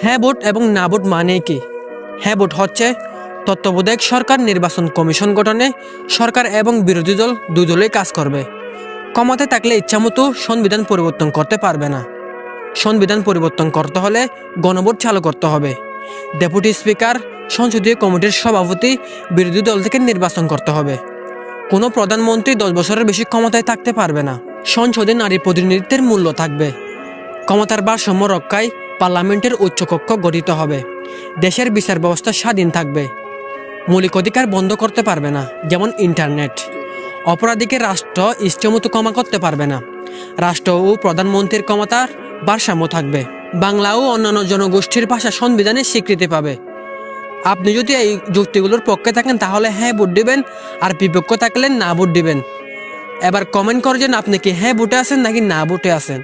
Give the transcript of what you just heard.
হ্যাঁ ভোট এবং না ভোট মানে কি? হ্যাঁ ভোট হচ্ছে তত্ত্বাবধায়ক সরকার নির্বাচন কমিশন গঠনে সরকার এবং বিরোধী দল দুই দলই কাজ করবে। ক্ষমতায় থাকলে ইচ্ছামতো সংবিধান পরিবর্তন করতে পারবে না। সংবিধান পরিবর্তন করতে হলে গণভোট চালু করতে হবে। ডেপুটি স্পিকার, সংসদীয় কমিটির সভাপতি বিরোধী দল থেকে নির্বাচন করতে হবে। কোনো প্রধানমন্ত্রী 10 বছরের বেশি ক্ষমতায় থাকতে পারবে না। সংসদে নারী প্রতিনিধিত্বের মূল্য থাকবে। ক্ষমতার ভারসাম্য রক্ষায় পার্লামেন্টের উচ্চকক্ষ গঠিত হবে। দেশের বিচার ব্যবস্থা স্বাধীন থাকবে। মৌলিক অধিকার বন্ধ করতে পারবে না, যেমন ইন্টারনেট। অপরাধীকে রাষ্ট্র ইচ্ছামতো ক্ষমা করতে পারবে না। রাষ্ট্র ও প্রধানমন্ত্রীর ক্ষমতার ভারসাম্য থাকবে। বাংলা ও অন্যান্য জনগোষ্ঠীর ভাষা সংবিধানে স্বীকৃতি পাবে। আপনি যদি এই যুক্তিগুলোর পক্ষে থাকেন তাহলে হ্যাঁ ভোট দিবেন, আর বিপক্ষ থাকলে না ভোট দিবেন। এবার কমেন্ট করছেন আপনি কি হ্যাঁ ভোটে আছেন নাকি না ভোটে আছেন।